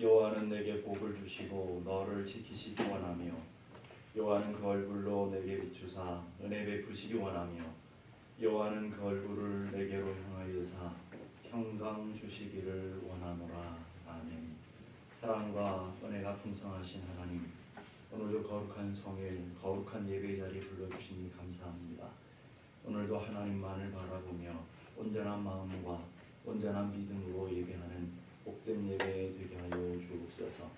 여호와는 내게 복을 주시고 너를 지키시기 원하며 여호와는 그 얼굴로 내게 비추사 은혜 베푸시기 원하며 여호와는 그 얼굴을 내게로 향하여사 평강 주시기를 원하노라. 아멘. 사랑과 은혜가 풍성하신 하나님, 오늘도 거룩한 성일, 거룩한 예배 자리에 불러주시니 감사합니다. 오늘도 하나님만을 바라보며 온전한 마음과 온전한 믿음으로 예배하는 복된 예배 되게 하여 주옵소서.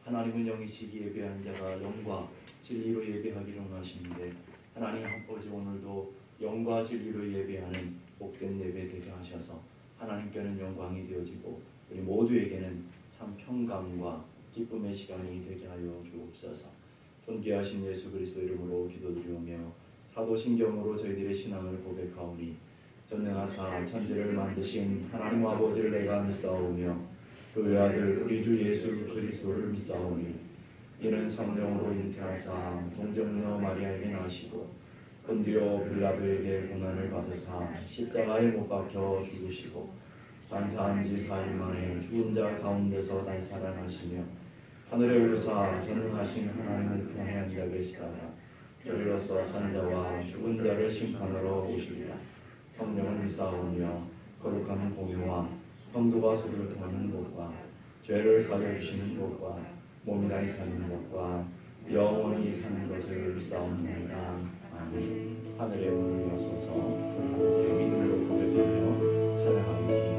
하나님은 영이시기 예배하는 자가 영과 진리로 예배하기를 원하시는데 하나님 아버지, 오늘도 영과 진리로 예배하는 복된 예배 되게 하셔서 하나님께는 영광이 되어지고 우리 모두에게는 참 평강과 기쁨의 시간이 되게 하여 주옵소서. 존귀하신 예수 그리스도 이름으로 기도드리오며 사도신경으로 저희들의 신앙을 고백하오니 전능하사 천지를 만드신 하나님 아버지를 내가 믿사오며 그 외아들 우리 주 예수 그리스도를 믿사오니 이는 성령으로 잉태하사 동정녀 마리아에게 나시고 본디오 빌라도에게 고난을 받으사 십자가에 못 박혀 죽으시고 장사한 지 4일 만에 죽은 자 가운데서 다시 살아나시며 하늘에 오르사 전능하신 하나님을 편에 앉아 계시다가 저리로서 산자와 죽은 자를 심판하러 오시리라. 성령을 믿사오며 거룩한 공유와 성도가 서로를 통하는 것과 죄를 사여주시는 것과 몸이 다시 사는 것과 영원히 사는 것을 믿사옵나이다. 아멘. 하늘의 문을 여소서 함께 믿음으로 고백하며 찬양하겠습니다.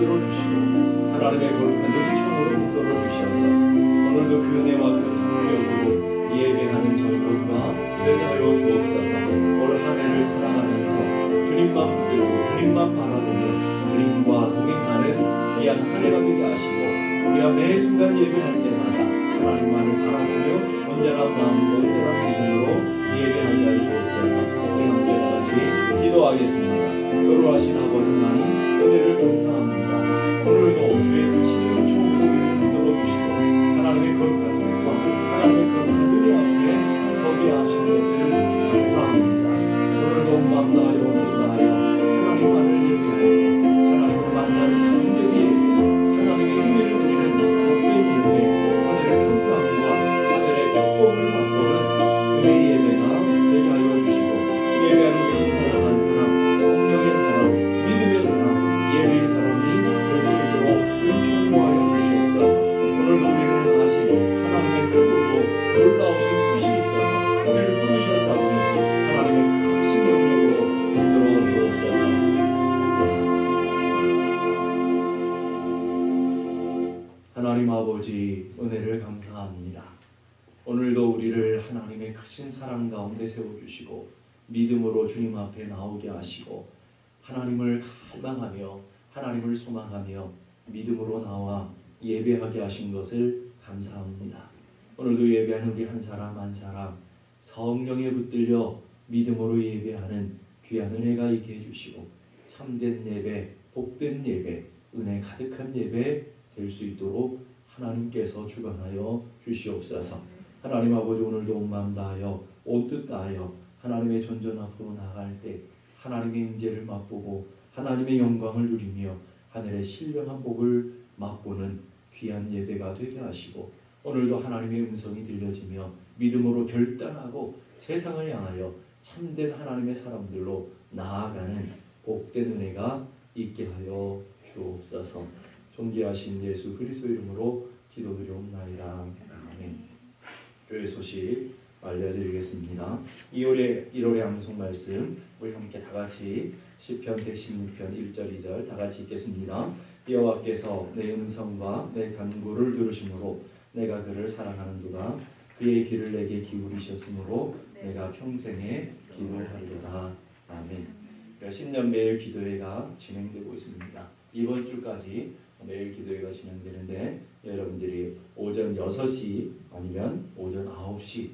붙들어 주시고 하나님의 거룩한 은총으로 붙들어 주셔서 오늘도 그 은혜와 그 강력으로 예배하는 저희 모두가 되게 하여 주옵소서. 올 한 해를 살아가면서 주님만 붙들고 주님만 바라보며 주님과 동행하는 귀한 한 해가 되게 하시고 우리가 매 순간 예배할 때마다 하나님만을 바라보며 온전한 마음으로 온전한 믿음으로 예배하게 하여 주옵소서. 우리 함께 같이 기도하겠습니다. 거룩하신 아버지 하나님, 은혜를 감사합니다. 오늘도 주의 크신 은총으로 우리를 붙들어 주시고 하나님의 거룩한 뜻과 하나님의 거룩한 은혜 앞에 서게 하신 것을 감사합니다. 오늘도 온 마음 다하여 온 뜻 다하여 하나님만을 예배할 때 하나님을 만나는 간절히 예배, 하나님의 은혜를 누리는 복된 예배, 하늘의 평강과 하늘의 축복을 맛보는 은혜의 예배가 되게 하여 주시고 예배하는 한 사람 한 사람, 성령의 사람, 믿음의 사람, 예배의 사람이 될 수 있도록 은총하여 주시옵소서. 오늘도 우리를 향하신 하나님의 크고 놀라우신 뜻이 있어서 우리를 부르셨사오니 하나님의 크신 능력으로 이끌어 주옵소서. 하나님 아버지, 은혜를 감사합니다. 오늘도 우리를 하나님의 크신 사랑 가운데 세워주시고 믿음으로 주님 앞에 나오게 하시고 하나님을 갈망하며 하나님을 소망하며 믿음으로 나와 예배하게 하신 것을 감사합니다. 오늘도 예배하는 우리 한 사람 한 사람 성령에 붙들려 믿음으로 예배하는 귀한 은혜가 있게 해주시고 참된 예배, 복된 예배, 은혜 가득한 예배 될 수 있도록 하나님께서 주관하여 주시옵소서. 하나님 아버지, 오늘도 온 마음 다하여 온 뜻 다하여 하나님의 존전 앞으로 나아갈 때 하나님의 임재를 맛보고 하나님의 영광을 누리며 하늘의 신령한 복을 맛보는 귀한 예배가 되게 하시고 오늘도 하나님의 음성이 들려지며 믿음으로 결단하고 세상을 향하여 참된 하나님의 사람들로 나아가는 복된 은혜가 있게 하여 주옵소서. 존귀하신 예수 그리스도 이름으로 기도드리옵나이다. 아멘. 교회 소식 알려드리겠습니다. 1월의 암송 말씀 우리 함께 다 같이 시편 116편 1절 2절 다 같이 읽겠습니다. 여호와께서 내 음성과 내 간구를 들으심으로 내가 그를 사랑하는도다. 그의 귀를 내게 기울이셨으므로 내가 평생에 기도하리로다. 아멘. 10년 매일 기도회가 진행되고 있습니다. 이번 주까지 매일 기도회가 진행되는데 여러분들이 오전 6시 아니면 오전 9시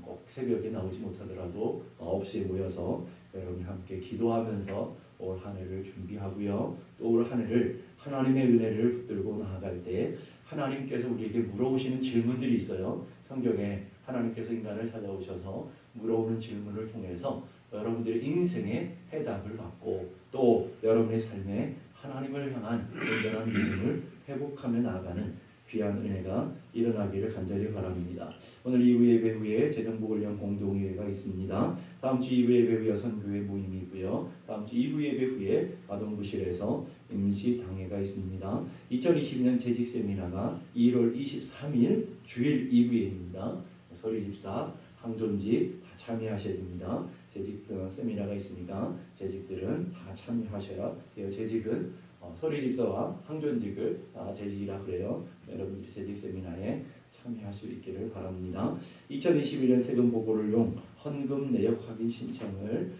꼭 새벽에 나오지 못하더라도 9시에 모여서 여러분이 함께 기도하면서 올 한 해를 준비하고요. 또 올 한 해를 하나님의 은혜를 붙들고 나아갈 때 하나님께서 우리에게 물어오시는 질문들이 있어요. 성경에 하나님께서 인간을 찾아오셔서 물어오는 질문을 통해서 여러분들의 인생의 해답을 받고 또 여러분의 삶에 하나님을 향한 온전한 믿음을 회복하며 나아가는 귀한 은혜가 일어나기를 간절히 바랍니다. 오늘 2부 예배 후에 재정복을 위한 공동회의가 있습니다. 다음 주 2부 예배 후에 선교회 모임이 있고요. 다음 주 2부 예배 후에 아동부실에서 임시당회가 있습니다. 2022년 재직 세미나가 1월 23일 주일 2부예입니다. 서리집사, 항존직 다 참여하셔야 됩니다. 재직 세미나가 있으니까 재직들은 다 참여하셔야 돼요. 재직은 서리집사와 항존직을 재직이라 그래요. 여러분들이 재직 세미나에 참여할 수 있기를 바랍니다. 2021년 세금 보고를용 헌금 내역 확인 신청을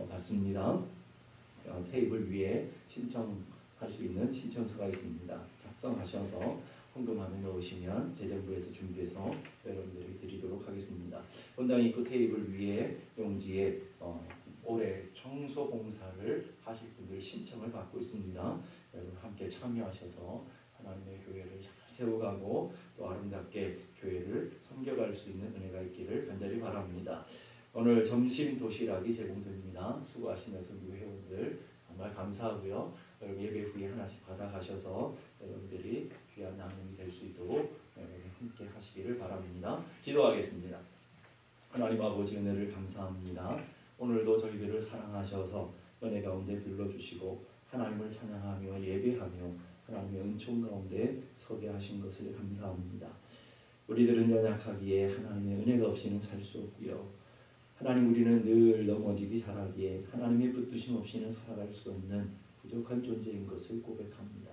받습니다. 테이블 위에 신청할 수 있는 신청서가 있습니다. 작성하셔서 헌금함에 넣으시면 재정부에서 준비해서 여러분들이 드리도록 하겠습니다. 본당 입구 테이블 위에 용지에 올해 청소 공사를 하실 분들 신청을 받고 있습니다. 여러분 함께 참여하셔서 하나님의 교회를 잘 세워가고 또 아름답게 교회를 섬겨갈 수 있는 은혜가 있기를 간절히 바랍니다. 오늘 점심 도시락이 제공됩니다. 수고하시는 선교 회원들 정말 감사하고요. 여러분 예배 후에 하나씩 받아가셔서 여러분들이 귀한 나눔이 될 수 있도록 함께 하시기를 바랍니다. 기도하겠습니다. 하나님 아버지 은혜를 감사합니다. 오늘도 저희들을 사랑하셔서 은혜 가운데 불러주시고 하나님을 찬양하며 예배하며 하나님의 은총 가운데 서게 하신 것을 감사합니다. 우리들은 연약하기에 하나님의 은혜가 없이는 살 수 없고요. 하나님 우리는 늘 넘어지기 잘하기에 하나님의 붙드심 없이는 살아갈 수 없는 부족한 존재인 것을 고백합니다.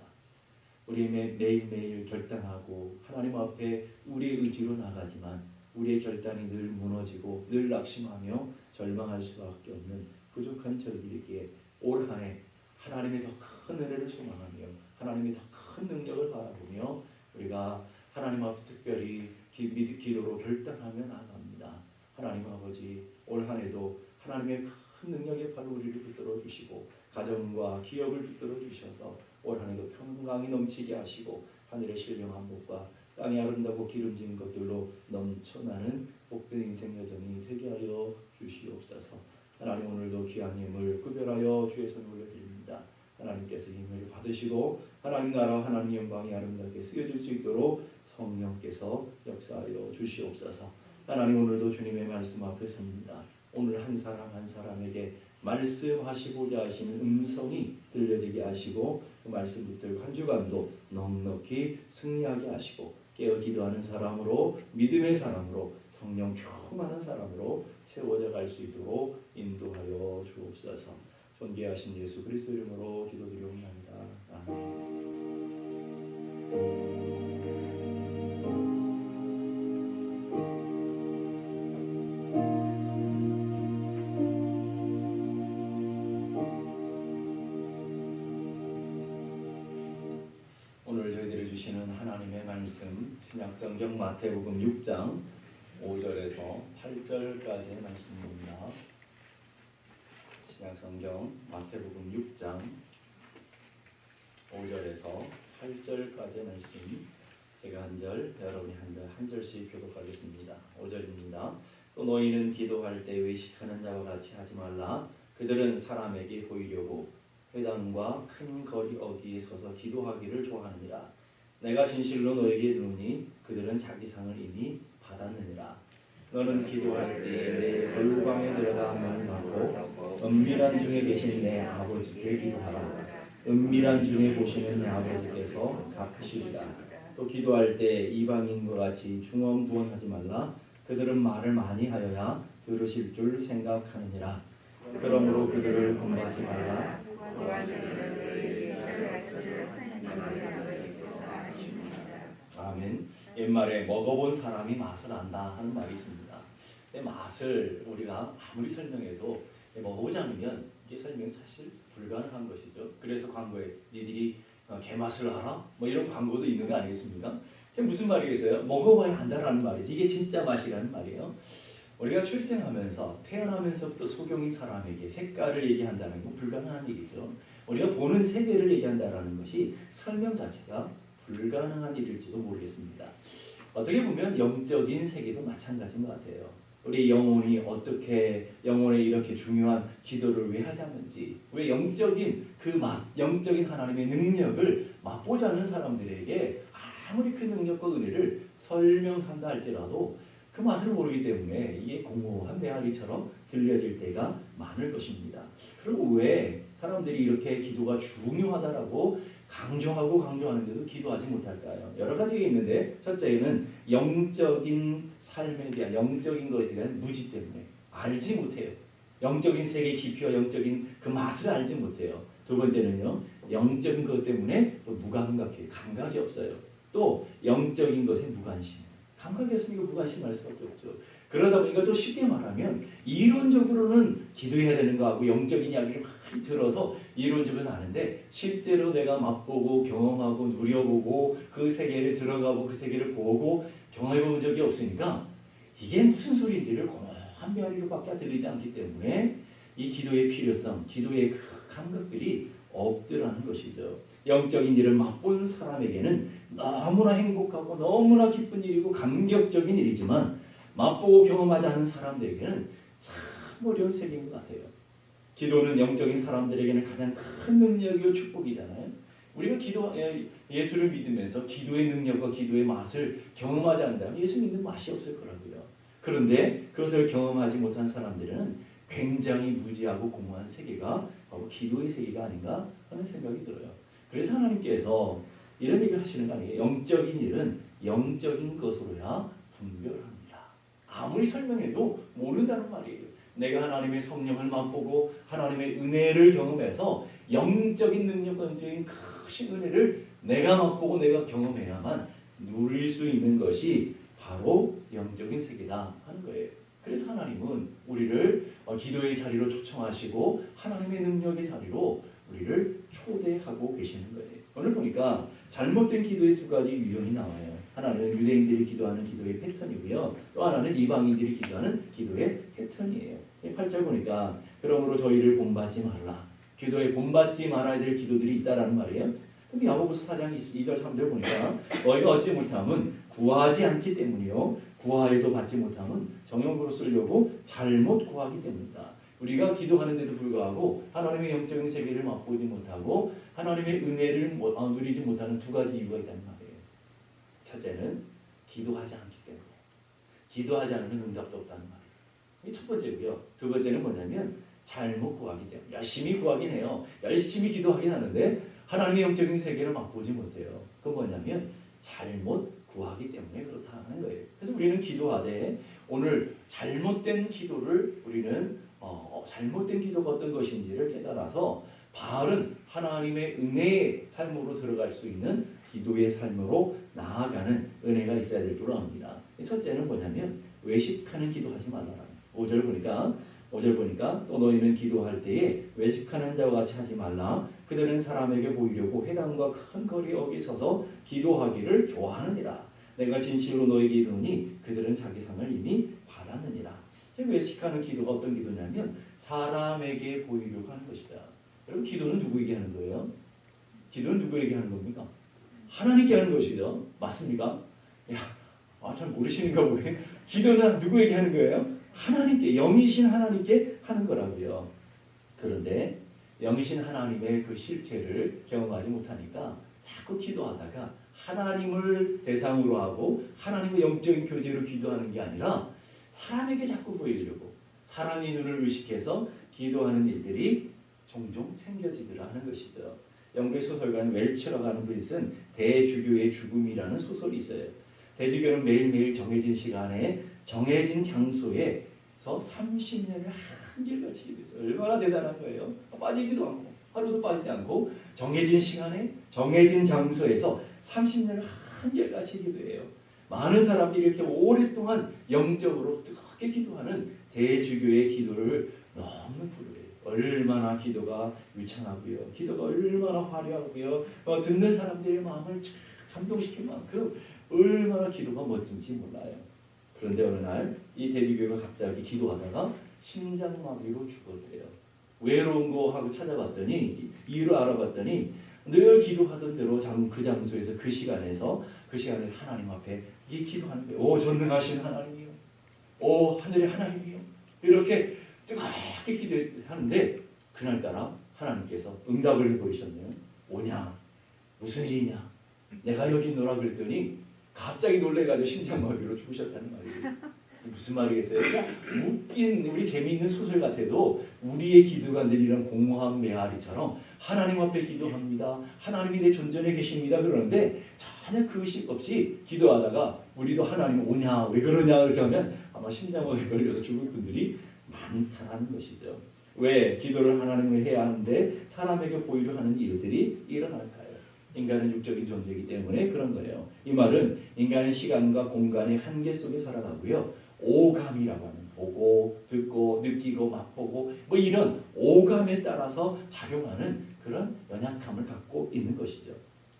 우리 매일매일 결단하고 하나님 앞에 우리의 의지로 나가지만 우리의 결단이 늘 무너지고 늘 낙심하며 절망할 수밖에 없는 부족한 저희들에게 올 한 해 하나님의 더 큰 은혜를 소망하며 하나님의 더 큰 능력을 바라보며 우리가 하나님 앞에 특별히 기도로 결단하며 나아갑니다. 하나님 아버지, 올 한 해도 하나님의 큰 능력의 발로 우리를 붙들어 주시고 가정과 기업을 붙들어 주셔서 올 한 해도 평강이 넘치게 하시고 하늘의 신령한 복과 땅이 아름다고 기름진 것들로 넘쳐나는 복된 인생 여정이 되게 하여 주시옵소서. 하나님, 오늘도 귀한 힘을 구별하여 주의 손에 올려드립니다. 하나님께서 힘을 받으시고 하나님 나라 하나님 영광이 아름답게 쓰여질 수 있도록 성령께서 역사하여 주시옵소서. 하나님, 오늘도 주님의 말씀 앞에 섭니다. 오늘 한 사람 한 사람에게 말씀하시고자 하시는 음성이 들려지게 하시고 그 말씀 붙들고 한 주간도 넉넉히 승리하게 하시고 깨어 기도하는 사람으로, 믿음의 사람으로, 성령 충만한 사람으로 채워져 갈 수 있도록 인도하여 주옵소서. 존귀하신 예수 그리스도 이름으로 기도드리옵나이다. 아멘. 오늘 저희들이 주시는 하나님의 말씀 신약성경 마태복음 6장 5절에서 8절까지의 말씀입니다. 신약성경 마태복음 6장 5절에서 8절까지의 말씀, 제가 한 절, 여러분이 한 절씩 교독하겠습니다. 5절입니다. 또 너희는 기도할 때 의식하는 자와 같이 하지 말라. 그들은 사람에게 보이려고 회당과 큰 거리 어귀에 서서 기도하기를 좋아하느니라. 내가 진실로 너에게 이르노니 그들은 자기 상을 이미 받았느니라. 너는 기도할 때 내 골방에 들어가 문을 닫고 은밀한 중에 계신 내 아버지께 기도하라. 은밀한 중에 보시는 내 아버지께서 갚으시리라. 또 기도할 때 이방인과 같이 중언부언하지 말라. 그들은 말을 많이 하여야 들으실 줄 생각하느니라. 그러므로 그들을 공부하지 말라. 아멘. 옛말에 먹어본 사람이 맛을 안다 하는 말이 있습니다. 맛을 우리가 아무리 설명해도 먹어보지 않으면 이게 설명 사실 불가능한 것이죠. 그래서 광고에 니들이 개맛을 알아? 뭐 이런 광고도 있는 거 아니겠습니까? 이게 무슨 말이겠어요? 먹어봐야 안다라는 말이지. 이게 진짜 맛이라는 말이에요. 우리가 출생하면서 태어나면서부터 소경인 사람에게 색깔을 얘기한다는 건 불가능한 일이죠. 우리가 보는 세계를 얘기한다는 것이 설명 자체가 불가능한 일일지도 모르겠습니다. 어떻게 보면 영적인 세계도 마찬가지인 것 같아요. 우리 영혼이 어떻게 영혼에 이렇게 중요한 기도를 왜 하자는지, 왜 영적인 그 맛, 영적인 하나님의 능력을 맛보지 않는 사람들에게 아무리 그 능력과 은혜를 설명한다 할지라도 그 맛을 모르기 때문에 이게 공허한 메아리처럼 들려질 때가 많을 것입니다. 그리고 왜 사람들이 이렇게 기도가 중요하다라고 강조하는데도 기도하지 못할까요? 여러 가지가 있는데 첫째는 영적인 삶에 대한, 영적인 것에 대한 무지 때문에 알지 못해요. 영적인 세계의 깊이와 영적인 그 맛을 알지 못해요. 두 번째는요, 영적인 것 때문에 또 무감각해요. 감각이 없어요. 또 영적인 것에 무관심. 감각이 없으니까 무관심할 수밖에 없죠. 그러다 보니까 또 쉽게 말하면 이론적으로는 기도해야 되는 거하고 영적인 이야기를 많이 들어서 이론적으로는 아는데 실제로 내가 맛보고 경험하고 누려보고 그 세계를 들어가고 그 세계를 보고 경험해본 적이 없으니까 이게 무슨 소리인지를 공허한 메아리로밖에 들리지 않기 때문에 이 기도의 필요성, 기도의 그 감각들이 없더라는 것이죠. 영적인 일을 맛본 사람에게는 너무나 행복하고 너무나 기쁜 일이고 감격적인 일이지만 맛보고 경험하지 않은 사람들에게는 참 어려운 세계인 것 같아요. 기도는 영적인 사람들에게는 가장 큰 능력이고 축복이잖아요. 우리가 예수를 믿으면서 기도의 능력과 기도의 맛을 경험하지 않는다면 예수 믿는 맛이 없을 거라고요. 그런데 그것을 경험하지 못한 사람들은 굉장히 무지하고 공허한 세계가 바로 기도의 세계가 아닌가 하는 생각이 들어요. 그래서 하나님께서 이런 얘기를 하시는 거 아니에요. 영적인 일은 영적인 것으로야 분별합니다. 아무리 설명해도 모른다는 말이에요. 내가 하나님의 성령을 맛보고 하나님의 은혜를 경험해서 영적인 능력과 영적인 크신 은혜를 내가 맛보고 내가 경험해야만 누릴 수 있는 것이 바로 영적인 세계다 하는 거예요. 그래서 하나님은 우리를 기도의 자리로 초청하시고 하나님의 능력의 자리로 우리를 초대하고 계시는 거예요. 오늘 보니까 잘못된 기도의 두 가지 유형이 나와요. 하나는 유대인들이 기도하는 기도의 패턴이고요. 또 하나는 이방인들이 기도하는 기도의 패턴이에요. 8절 보니까 그러므로 저희를 본받지 말라. 기도에 본받지 말아야 될 기도들이 있다라는 말이에요. 그럼 야고보서 4장 2절 3절 보니까 너희가 얻지 못함은 구하지 않기 때문이요 구하여도 받지 못함은 정욕으로 쓰려고 잘못 구하기 때문이다. 우리가 기도하는데도 불구하고 하나님의 영적인 세계를 맛보지 못하고 하나님의 은혜를 누리지 못하는 두 가지 이유가 있다는 말이에요. 첫째는 기도하지 않기 때문에. 기도하지 않으면 응답도 없다는 말이에요. 이게 첫 번째고요. 두 번째는 뭐냐면 잘못 구하기 때문에. 열심히 구하긴 해요. 열심히 기도하긴 하는데 하나님의 영적인 세계를 맛보지 못해요. 그건 뭐냐면 잘못 구하기 때문에 그렇다는 거예요. 그래서 우리는 기도하되 오늘 잘못된 기도를 우리는 잘못된 기도가 어떤 것인지를 깨달아서 바른 하나님의 은혜의 삶으로 들어갈 수 있는 기도의 삶으로 나아가는 은혜가 있어야 될 줄 압니다. 첫째는 뭐냐면 외식하는 기도하지 말라는 5절 보니까 또 너희는 기도할 때에 외식하는 자와 같이 하지 말라. 그들은 사람에게 보이려고 회당과 큰 거리 여기 서서 기도하기를 좋아하느니라. 내가 진실로 너에게 이르노니 그들은 자기 상을 이미 받았느니라. 외식하는 기도가 어떤 기도냐면 사람에게 보이려고 하는 것이다. 여러분 기도는 누구에게 하는 거예요? 기도는 누구에게 하는 겁니까? 하나님께 하는 것이죠. 맞습니까? 잘 모르시는가 보네. 기도는 누구에게 하는 거예요? 하나님께, 영이신 하나님께 하는 거라고요. 그런데 영이신 하나님의 그 실체를 경험하지 못하니까 자꾸 기도하다가 하나님을 대상으로 하고 하나님의 영적인 교제로 기도하는 게 아니라 사람에게 자꾸 보이려고 사람의 눈을 의식해서 기도하는 일들이 종종 생겨지더라 하는 것이죠. 영국의 소설가인 웰치라고 하는 분이 쓴 대주교의 죽음이라는 소설이 있어요. 대주교는 매일매일 정해진 시간에 정해진 장소에서 30년을 한결같이 기도해서 얼마나 대단한 거예요. 빠지지도 않고 하루도 빠지지 않고 정해진 시간에 정해진 장소에서 30년을 한결같이 기도해요. 많은 사람들이 이렇게 오랫동안 영적으로 뜨겁게 기도하는 대주교의 기도를 너무 부러워해요. 얼마나 기도가 유창하고요. 기도가 얼마나 화려하고요. 듣는 사람들의 마음을 감동시킬 만큼 얼마나 기도가 멋진지 몰라요. 그런데 어느 날 이 대주교가 갑자기 기도하다가 심장마비로 죽었대요. 외로운 거 하고 찾아봤더니 이유를 알아봤더니 늘 기도하던 대로 그 장소에서 그 시간에서 하나님 앞에 이 기도하는 거예요. 오 전능하신 하나님이요. 오 하늘의 하나님이요. 이렇게 뜨겁게 기도하는데 그날따라 하나님께서 응답을 해보이셨네요. 오냐? 무슨 일이냐? 내가 여기 있노라 그랬더니 갑자기 놀래가지고 심장마비로 죽으셨다는 말이에요. 무슨 말이겠어요? 웃긴 우리 재미있는 소설 같아도 우리의 기도가 늘 이런 공허한 메아리처럼 하나님 앞에 기도합니다. 하나님이 내 존전에 계십니다. 그러는데 전혀 그 의식 없이 기도하다가 우리도 하나님 오냐 왜 그러냐 이렇게 하면 아마 심장마비 걸려서 죽을 분들이 많다는 것이죠. 왜 기도를 하나님을 해야 하는데 사람에게 보이려 하는 일들이 일어날까요? 인간은 육적인 존재이기 때문에 그런 거예요. 이 말은 인간은 시간과 공간의 한계 속에 살아가고요. 오감이라고 하는 보고, 듣고, 느끼고, 맛보고 뭐 이런 오감에 따라서 작용하는 그런 연약함을 갖고 있는 것이죠.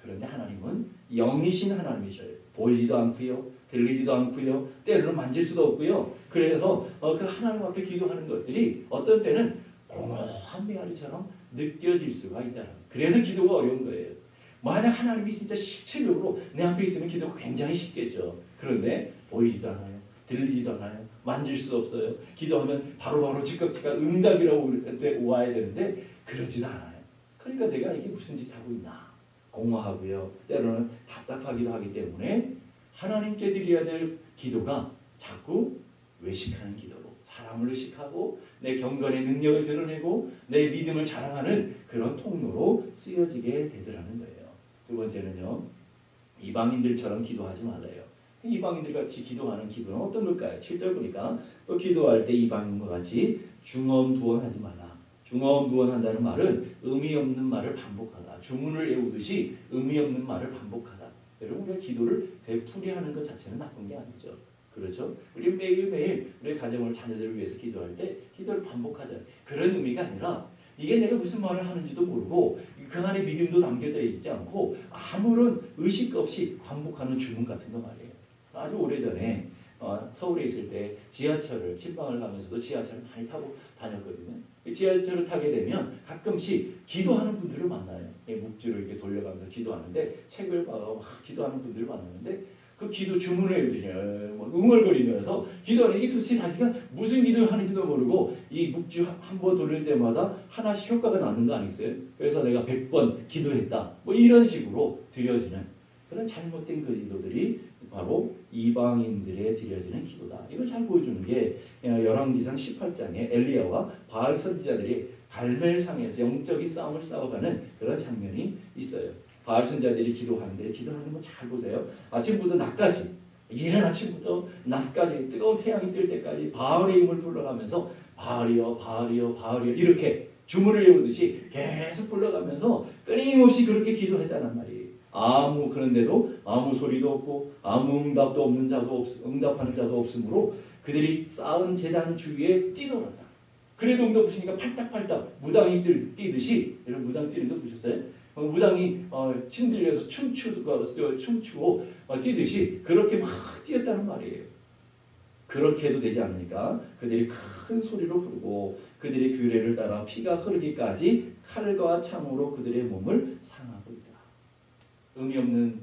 그런데 하나님은 영이신 하나님이셔요. 보이지도 않고요. 들리지도 않고요. 때로는 만질 수도 없고요. 그래서 그 하나님 앞에 기도하는 것들이 어떤 때는 공허한 메아리처럼 느껴질 수가 있다. 그래서 기도가 어려운 거예요. 만약 하나님이 진짜 실체적으로 내 앞에 있으면 기도가 굉장히 쉽겠죠. 그런데 보이지도 않아요. 들리지도 않아요. 만질 수도 없어요. 기도하면 바로바로 즉각 응답이라고 와야 되는데 그러지도 않아요. 그러니까 내가 이게 무슨 짓 하고 있나 공허하고요. 때로는 답답하기도 하기 때문에 하나님께 드려야 될 기도가 자꾸 외식하는 기도로 사람을 의식하고 내 경건의 능력을 드러내고 내 믿음을 자랑하는 그런 통로로 쓰여지게 되더라는 거예요. 두 번째는요. 이방인들처럼 기도하지 말아요. 이방인들 같이 기도하는 기도는 어떤 걸까요? 7절 보니까 또 기도할 때 이방인과 같이 중언부언하지 말라. 중언부언한다는 말은 의미 없는 말을 반복하다. 주문을 외우듯이 의미 없는 말을 반복하다. 여러분 우리가 기도를 되풀이하는 것 자체는 나쁜 게 아니죠. 그렇죠? 우리 매일매일 우리 가정을 자녀들을 위해서 기도할 때 기도를 반복하자. 그런 의미가 아니라 이게 내가 무슨 말을 하는지도 모르고 그 안에 믿음도 담겨져 있지 않고 아무런 의식 없이 반복하는 주문 같은 거 말이에요. 아주 오래전에 서울에 있을 때 지하철을 친방을 가면서도 지하철을 많이 타고 다녔거든요. 지하철을 타게 되면 가끔씩 기도하는 분들을 만나요. 묵주를 이렇게 돌려가면서 기도하는데 책을 봐서 막 기도하는 분들을 만나는데 그 기도 주문을 해주시냐 웅얼거리면서 기도하는 이게 도대체 자기가 무슨 기도를 하는지도 모르고 이 묵주 한 번 돌릴 때마다 하나씩 효과가 나는 거 아니겠어요? 그래서 내가 100번 기도했다 뭐 이런 식으로 드려지는 그런 잘못된 그 기도들이 바로 이방인들에 드려지는 기도다. 이걸 잘 보여주는 게 열왕기상 18장에 엘리야와 바알 선지자들이 갈멜산에서 영적인 싸움을 싸워가는 그런 장면이 있어요. 바알 선지자들이 기도하는데 기도하는 거 잘 보세요. 아침부터 낮까지 이른 아침부터 낮까지 뜨거운 태양이 뜰 때까지 바알의 이름을 불러가면서 바알이여 바알이여 바알이여 이렇게 주문을 외우듯이 계속 불러가면서 끊임없이 그렇게 기도했다는 말이에요. 그런데도 아무 소리도 없고 아무 응답도 없는 자도 응답하는 자도 없으므로 그들이 쌓은 제단 주위에 뛰놀았다. 그래도 응답 없으니까 팔딱팔딱 무당이 뛰듯이 여러분 무당 뛰는 거 보셨어요? 무당이 신들려서 춤추고 뛰듯이 그렇게 막 뛰었다는 말이에요. 그렇게 해도 되지 않으니까 그들이 큰 소리로 부르고 그들의 규례를 따라 피가 흐르기까지 칼과 창으로 그들의 몸을 상하고 있다. 의미 없는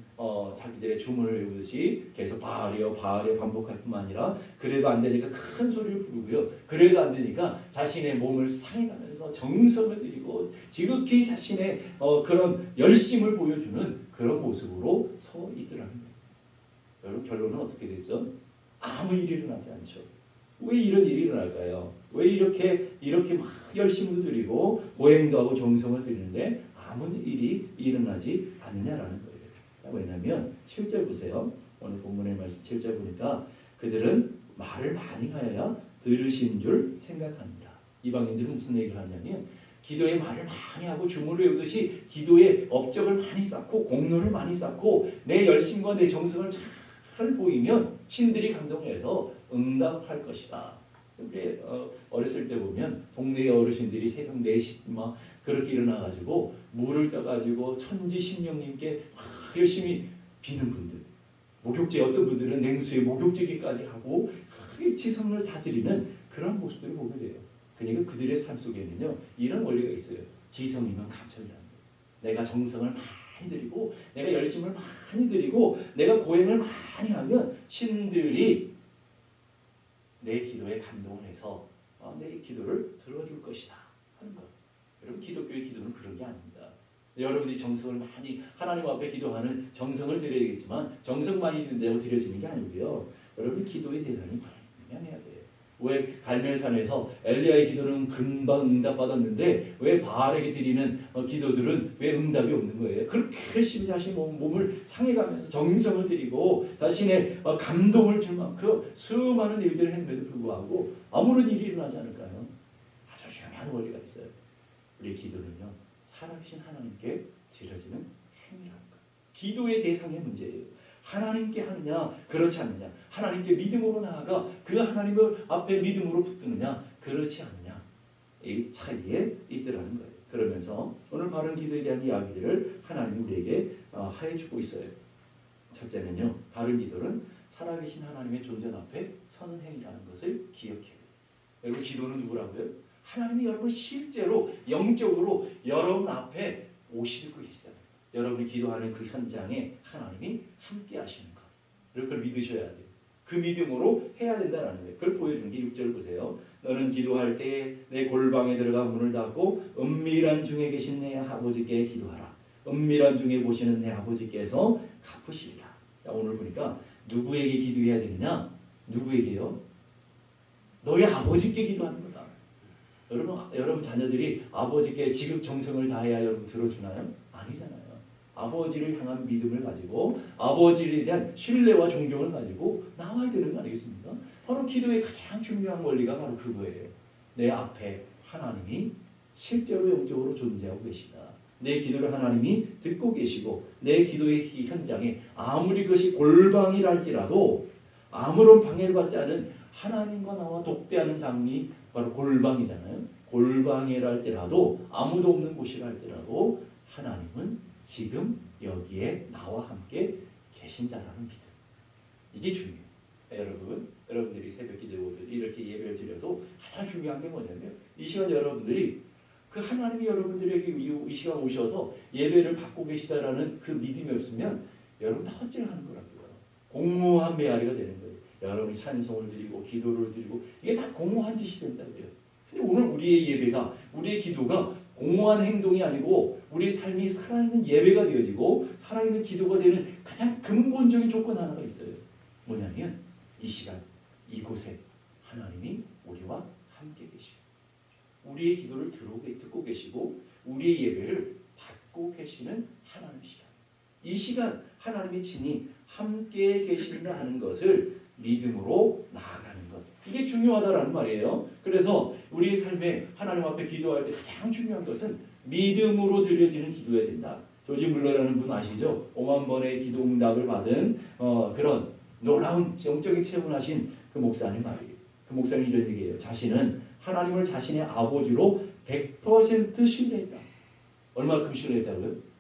자기들의 주문을 외우듯이 계속 바알이여 바알이여 반복할 뿐만 아니라 그래도 안 되니까 큰 소리를 부르고요. 그래도 안 되니까 자신의 몸을 상해가면서 정성을 들이고 지극히 자신의 그런 열심을 보여주는 그런 모습으로 서 있더라는 거예요. 여러분 결론은 어떻게 되죠? 아무 일이 일어나지 않죠. 왜 이런 일이 일어날까요? 왜 이렇게 막 열심을 들이고 고행도 하고 정성을 들이는데 아무 일이 일어나지 않느냐라는 거예요. 왜냐하면 7절 보세요. 오늘 본문의 말씀 7절 보니까 그들은 말을 많이 하여야 들으신 줄 생각합니다. 이방인들은 무슨 얘기를 하냐면 기도에 말을 많이 하고 주문을 외우듯이 기도에 업적을 많이 쌓고 공로를 많이 쌓고 내 열심과 내 정성을 잘 보이면 신들이 감동해서 응답할 것이다. 우리 어렸을 때 보면 동네 어르신들이 새벽 4시 막 그렇게 일어나가지고 물을 떠가지고 천지신령님께 열심히 비는 분들, 목욕제 어떤 분들은 냉수에 목욕제기까지 하고 지성을 다 드리는 그런 모습들을 보게 돼요. 그러니까 그들의 삶 속에는요 이런 원리가 있어요. 지성이면 감천이라는 거예요. 내가 정성을 많이 드리고 내가 열심을 많이 드리고 내가 고행을 많이 하면 신들이 내 기도에 감동을 해서 내 기도를 들어줄 것이다 하는 것. 여러분 기독교의 기도는 그런 게 아닙니다. 여러분이 정성을 많이 하나님 앞에 기도하는 정성을 드려야겠지만 정성 많이 든다고 드려지는 게 아니고요. 여러분 기도의 대상이 분명해야 돼요. 왜 갈멜산에서 엘리야의 기도는 금방 응답받았는데 왜 바알에게 드리는 기도들은 왜 응답이 없는 거예요? 그렇게 열심히 자신 몸을 상해가면서 정성을 드리고 자신의 감동을 줄 만큼 수많은 일들을 했는데도 불구하고 아무런 일이 일어나지 않을까요? 아주 중요한 원리가 있어요. 우리 기도는요. 살아계신 하나님께 드려지는 행위라는 것. 기도의 대상의 문제예요. 하나님께 하느냐 그렇지 않느냐 하나님께 믿음으로 나아가 그 하나님을 앞에 믿음으로 붙드느냐 그렇지 않느냐 이 차이에 있더라는 거예요. 그러면서 오늘 바른 기도에 대한 이야기들을 하나님이 우리에게 하여주고 있어요. 첫째는요. 바른 기도는 살아계신 하나님의 존재 앞에 서는 행위라는 것을 기억해야 돼요. 여러분 기도는 누구라고요? 하나님이 여러분 실제로 영적으로 여러분 앞에 오시고 계시잖아요. 여러분이 기도하는 그 현장에 하나님이 함께 하시는 것. 그걸 믿으셔야 돼요. 그 믿음으로 해야 된다는 거예요. 그걸 보여주는 게 6절 보세요. 너는 기도할 때 내 골방에 들어가 문을 닫고 은밀한 중에 계신 내 아버지께 기도하라. 은밀한 중에 보시는 내 아버지께서 갚으시리라. 자, 오늘 보니까 누구에게 기도해야 되느냐? 누구에게요? 너희 아버지께 기도하는 거다. 여러분 자녀들이 아버지께 지극 정성을 다해야 여러분 들어주나요? 아니잖아요. 아버지를 향한 믿음을 가지고 아버지에 대한 신뢰와 존경을 가지고 나와야 되는 거 아니겠습니까? 바로 기도의 가장 중요한 원리가 바로 그거예요. 내 앞에 하나님이 실제로 영적으로 존재하고 계시다. 내 기도를 하나님이 듣고 계시고 내 기도의 현장에 아무리 그것이 골방이랄지라도 아무런 방해를 받지 않은 하나님과 나와 독대하는 장이 바로 골방이잖아요. 골방이랄지라도 아무도 없는 곳이랄지라도 하나님은 지금 여기에 나와 함께 계신다라는 믿음. 이게 중요해요. 여러분들이 새벽 기도 이렇게 예배를 드려도 가장 중요한 게 뭐냐면 이 시간 여러분들이 그 하나님이 여러분들에게 이 시간 오셔서 예배를 받고 계시다라는 그 믿음이 없으면 여러분 다 헛질하는 거라고요. 공무한 메아리가 되는 거예요. 여러분이 찬송을 드리고 기도를 드리고 이게 다 공무한 짓이 된다고요. 근데 오늘 우리의 예배가 우리의 기도가 공무한 행동이 아니고 우리 삶이 살아있는 예배가 되어지고 살아있는 기도가 되는 가장 근본적인 조건 하나가 있어요. 뭐냐면 이 시간 이곳에 하나님이 우리와 함께 계시고 우리의 기도를 듣고 계시고 우리의 예배를 받고 계시는 하나님 시간. 이 시간 하나님이 친히 함께 계신다 하는 것을 믿음으로 나아가는 것. 이게 중요하다라는 말이에요. 그래서 우리의 삶에 하나님 앞에 기도할 때 가장 중요한 것은 믿음으로 드려지는 기도해야 된다. 조지 물러라는 분 아시죠? 5만 번의 기도 응답을 받은 그런 놀라운 영적인 체험을 하신 그 목사님 말이에요. 그 목사님 이런 얘기예요. 자신은 하나님을 자신의 아버지로 100% 신뢰했다. 얼마큼 신뢰했다고요?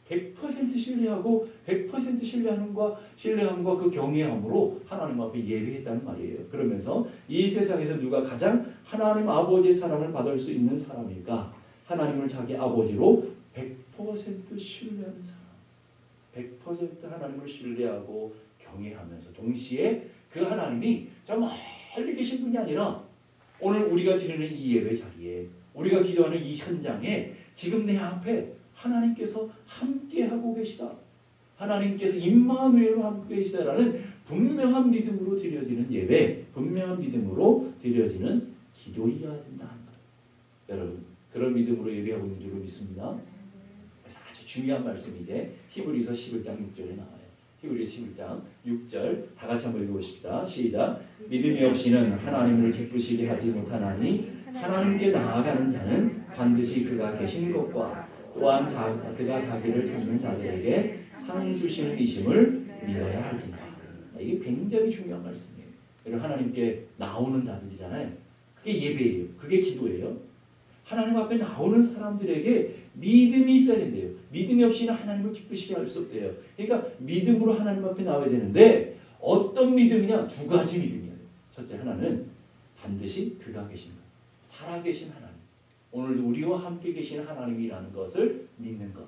100% 신뢰하고 100% 신뢰함과 그 경외함으로 하나님 앞에 예배했다는 말이에요. 그러면서 이 세상에서 누가 가장 하나님 아버지의 사랑을 받을 수 있는 사람일까? 하나님을 자기 아버지로 100% 신뢰하는 사람. 100% 하나님을 신뢰하고 경외하면서 동시에 그 하나님이 정말 멀리 계신 분이 아니라 오늘 우리가 드리는 이 예배 자리에 우리가 기도하는 이 현장에 지금 내 앞에 하나님께서 함께하고 계시다. 하나님께서 임마누엘로 함께 계시다라는 분명한 믿음으로 드려지는 예배, 분명한 믿음으로 드려지는 기도이어야 된다. 여러분 그런 믿음으로 예배하고 있는 줄로 믿습니다. 그래서 아주 중요한 말씀이 이제 히브리서 11장 6절에 나와요. 히브리서 11장 6절 다 같이 한번 읽어보십시다. 시작. 믿음이 없이는 하나님을 기쁘시게 하지 못하나니 하나님께 나아가는 자는 반드시 그가 계신 것과 또한 그가 자기를 찾는 자들에게 상 주시는 이심을 믿어야 할지니라. 이게 굉장히 중요한 말씀이에요. 그리고 하나님께 나오는 자들이잖아요. 그게 예배예요. 그게 기도예요. 하나님 앞에 나오는 사람들에게 믿음이 있어야 된대요. 믿음이 없이는 하나님을 기쁘시게 할 수 없대요. 그러니까 믿음으로 하나님 앞에 나와야 되는데 어떤 믿음이냐? 두 가지 믿음이에요. 첫째 하나는 반드시 그가 계신 것. 살아계신 하나님. 오늘도 우리와 함께 계시는 하나님이라는 것을 믿는 것.